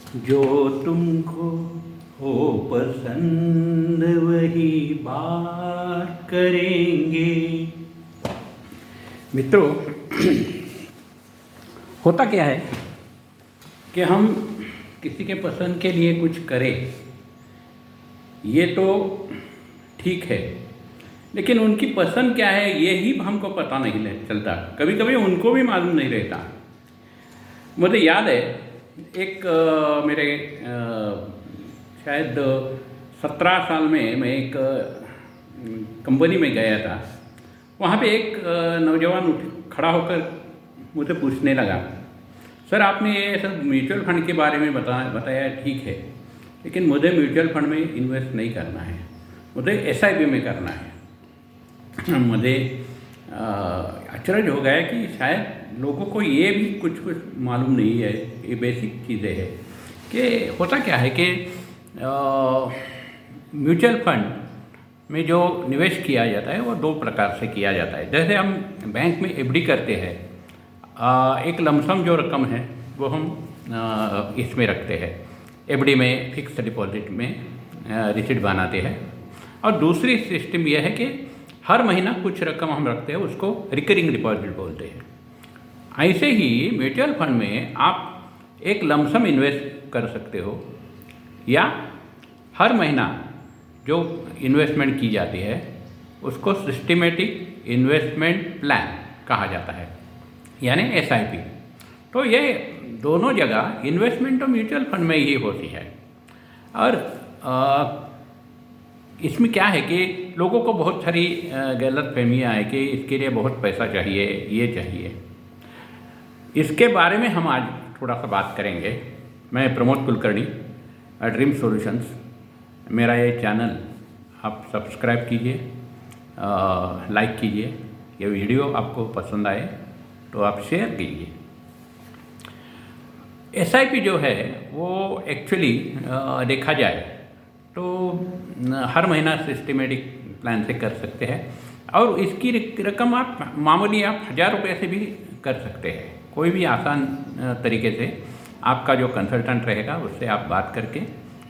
जो तुमको हो पसंद वही बात करेंगे। मित्रों, होता क्या है कि हम किसी के पसंद के लिए कुछ करें, ये तो ठीक है, लेकिन उनकी पसंद क्या है ये ही हमको पता नहीं चलता। कभी कभी उनको भी मालूम नहीं रहता। मुझे याद है एक मेरे शायद 17 साल में मैं एक कंपनी में गया था। वहाँ पे एक नौजवान खड़ा होकर मुझे पूछने लगा, सर आपने ये सब म्यूचुअल फंड के बारे में बताया ठीक है, लेकिन मुझे म्यूचुअल फंड में इन्वेस्ट नहीं करना है, मुझे SIP में करना है। मुझे अचरज हो गया कि शायद लोगों को ये भी कुछ मालूम नहीं है। ये बेसिक चीज़ें हैं कि होता क्या है कि म्यूचुअल फंड में जो निवेश किया जाता है वो 2 प्रकार से किया जाता है। जैसे हम बैंक में FD करते हैं, एक लमसम जो रकम है वो हम इसमें रखते हैं, FD में फिक्स डिपॉजिट में रिसीट बनाते हैं। और दूसरी सिस्टम यह है कि हर महीना कुछ रकम हम रखते हैं, उसको रिकरिंग डिपॉजिट बोलते हैं। ऐसे ही म्यूचुअल फंड में आप एक लमसम इन्वेस्ट कर सकते हो, या हर महीना जो इन्वेस्टमेंट की जाती है उसको सिस्टमेटिक इन्वेस्टमेंट प्लान कहा जाता है, यानी SIP। तो ये दोनों जगह इन्वेस्टमेंट तो म्यूचुअल फंड में ही होती है। और इसमें क्या है कि लोगों को बहुत सारी गलत फहमियाँ है कि इसके लिए बहुत पैसा चाहिए, ये चाहिए। इसके बारे में हम आज थोड़ा सा बात करेंगे। मैं प्रमोद कुलकर्णी, ड्रीम सॉल्यूशंस। मेरा ये चैनल आप सब्सक्राइब कीजिए, लाइक कीजिए। ये वीडियो आपको पसंद आए तो आप शेयर कीजिए। SIP जो है वो एक्चुअली देखा जाए तो हर महीना सिस्टमेटिक प्लान से कर सकते हैं, और इसकी रकम आप मामूली आप 1000 रुपये से भी कर सकते हैं। कोई भी आसान तरीके से आपका जो कंसल्टेंट रहेगा उससे आप बात करके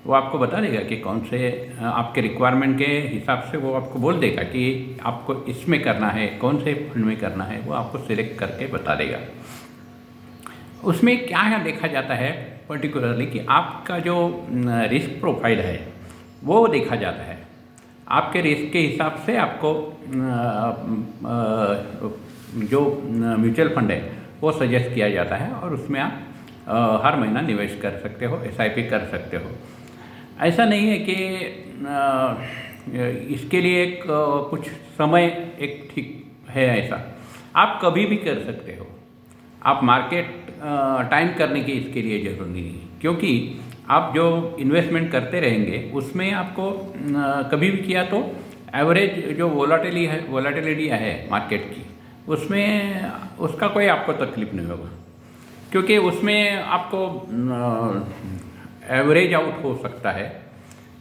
वो आपको बता देगा कि कौन से आपके रिक्वायरमेंट के हिसाब से वो आपको बोल देगा कि आपको इसमें करना है, कौन से फंड में करना है, वो आपको सिलेक्ट करके बता देगा। उसमें क्या देखा जाता है पर्टिकुलरली कि आपका जो रिस्क प्रोफाइल है वो देखा जाता है। आपके रिस्क के हिसाब से आपको जो म्यूचुअल फंड है वो सजेस्ट किया जाता है, और उसमें आप हर महीना निवेश कर सकते हो, SIP कर सकते हो। ऐसा नहीं है कि इसके लिए एक कुछ समय एक ठीक है, ऐसा आप कभी भी कर सकते हो। आप मार्केट टाइम करने की इसके लिए ज़रूरी नहीं, क्योंकि आप जो इन्वेस्टमेंट करते रहेंगे उसमें आपको कभी भी किया तो एवरेज जो वोलाटिलिटी है मार्केट की, उसमें उसका कोई आपको तकलीफ नहीं होगा, क्योंकि उसमें आपको एवरेज आउट हो सकता है।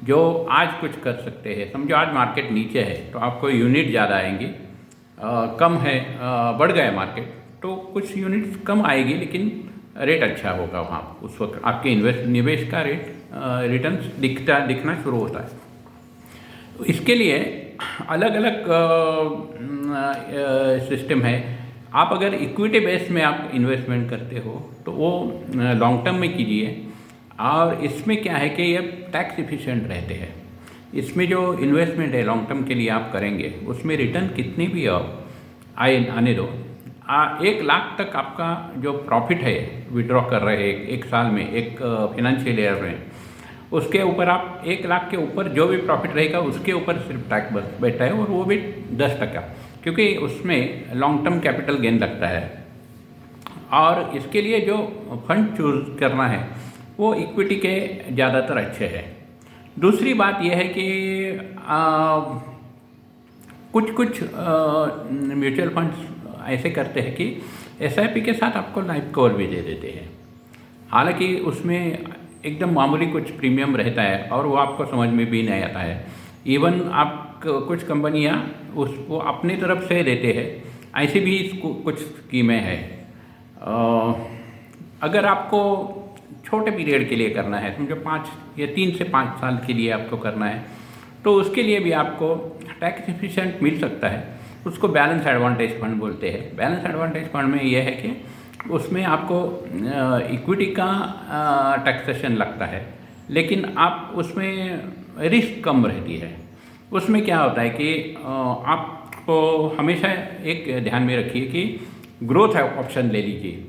जो आज कुछ कर सकते हैं, समझो आज मार्केट नीचे है तो आपको यूनिट ज़्यादा आएंगी, कम है बढ़ गया मार्केट तो कुछ यूनिट्स कम आएगी, लेकिन रेट अच्छा होगा वहाँ उस वक्त आपके निवेश का रेट रिटर्न्स दिखना शुरू होता है। इसके लिए अलग अलग सिस्टम है। आप अगर इक्विटी बेस में आप इन्वेस्टमेंट करते हो तो वो लॉन्ग टर्म में कीजिए, और इसमें क्या है कि ये टैक्स इफिशिएंट रहते हैं। इसमें जो इन्वेस्टमेंट है लॉन्ग टर्म के लिए आप करेंगे, उसमें रिटर्न कितनी भी आने दो, 1 लाख तक आपका जो प्रॉफिट है विड्रॉ कर रहे हैं एक साल में, एक फाइनेंशियल ईयर में, उसके ऊपर आप 1 लाख के ऊपर जो भी प्रॉफिट रहेगा उसके ऊपर सिर्फ टैक्स बैठा है, और वो भी 10%, क्योंकि उसमें लॉन्ग टर्म कैपिटल गेन लगता है। और इसके लिए जो फंड चूज करना है वो इक्विटी के ज़्यादातर अच्छे हैं। दूसरी बात यह है कि कुछ म्यूचुअल फंड्स ऐसे करते हैं कि SIP के साथ आपको लाइफ कवर भी दे देते हैं। हालांकि उसमें एकदम मामूली कुछ प्रीमियम रहता है और वो आपको समझ में भी नहीं आता है। इवन आप कुछ कंपनियां उसको अपनी तरफ से देते हैं, ऐसी भी कुछ स्कीमें हैं। अगर आपको छोटे पीरियड के लिए करना है, समझो 5 या 3 से 5 साल के लिए आपको करना है, तो उसके लिए भी आपको टैक्स एफिशिएंट मिल सकता है। उसको बैलेंस एडवांटेज फंड बोलते हैं। बैलेंस एडवांटेज फंड में यह है कि उसमें आपको इक्विटी का टैक्सेशन लगता है, लेकिन आप उसमें रिस्क कम रहती है। उसमें क्या होता है कि आपको हमेशा एक ध्यान में रखिए कि ग्रोथ ऑप्शन ले लीजिए।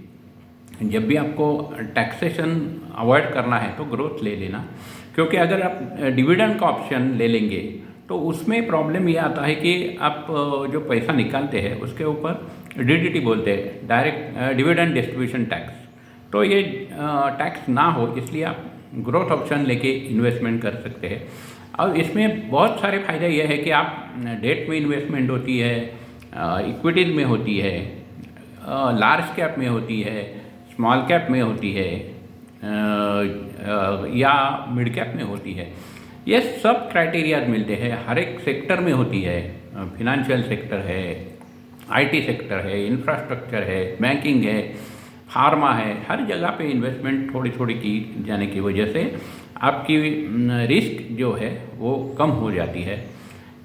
जब भी आपको टैक्सेशन अवॉइड करना है तो ग्रोथ ले लेना, क्योंकि अगर आप डिविडेंड का ऑप्शन ले लेंगे तो उसमें प्रॉब्लम ये आता है कि आप जो पैसा निकालते हैं उसके ऊपर डीडीटी बोलते हैं, डायरेक्ट डिविडेंड डिस्ट्रीब्यूशन टैक्स, तो ये टैक्स ना हो, इसलिए आप ग्रोथ ऑप्शन लेके इन्वेस्टमेंट कर सकते हैं। और इसमें बहुत सारे फ़ायदे ये है कि आप डेट में इन्वेस्टमेंट होती है, इक्विटीज़ में होती है, लार्ज कैप में होती है, स्मॉल कैप में होती है, या मिड कैप में होती है। ये सब क्राइटेरियाज मिलते हैं, हर एक सेक्टर में होती है। फिनेंशियल सेक्टर है, आईटी सेक्टर है, इंफ्रास्ट्रक्चर है, बैंकिंग है, फार्मा है, हर जगह पे इन्वेस्टमेंट थोड़ी थोड़ी की जाने की वजह से आपकी रिस्क जो है वो कम हो जाती है।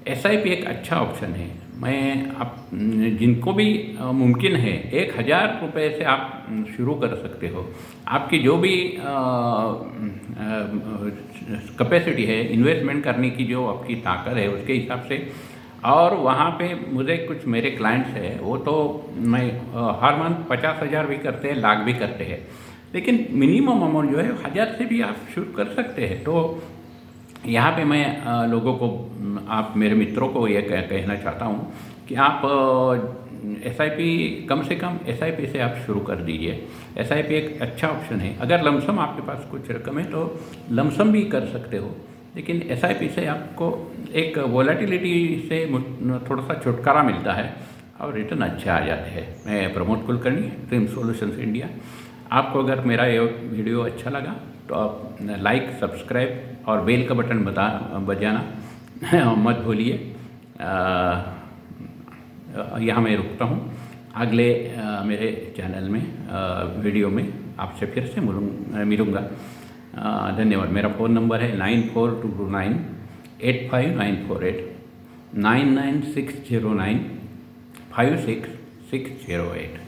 एसआईपी एक अच्छा ऑप्शन है। मैं आप जिनको भी मुमकिन है 1,000 रुपये से आप शुरू कर सकते हो। आपकी जो भी कैपेसिटी है इन्वेस्टमेंट करने की, जो आपकी ताकत है उसके हिसाब से। और वहाँ पे मुझे कुछ मेरे क्लाइंट्स हैं, वो तो मैं हर मंथ 50,000 भी करते हैं, लाख भी करते हैं, लेकिन मिनिमम अमाउंट जो है 1,000 से भी आप शुरू कर सकते हैं। तो यहाँ पे मैं लोगों को, आप मेरे मित्रों को ये कहना चाहता हूँ कि आप एसआईपी कम से कम एसआईपी से आप शुरू कर दीजिए। एसआईपी एक अच्छा ऑप्शन है। अगर लमसम आपके पास कुछ रकम है तो लमसम भी कर सकते हो, लेकिन एसआईपी से आपको एक वॉलेटिलिटी से थोड़ा सा छुटकारा मिलता है और रिटर्न अच्छे आ जाते हैं। मैं Pramod Kulkarni, dream solutions India. आपको अगर मेरा ये वीडियो अच्छा लगा तो आप लाइक, सब्सक्राइब और बेल का बटन बजाना मत भूलिए। यहाँ मैं रुकता हूँ। अगले मेरे चैनल में वीडियो में आपसे फिर से मिलूँगा। धन्यवाद। मेरा फ़ोन नंबर है 9429 85948 99609 56608।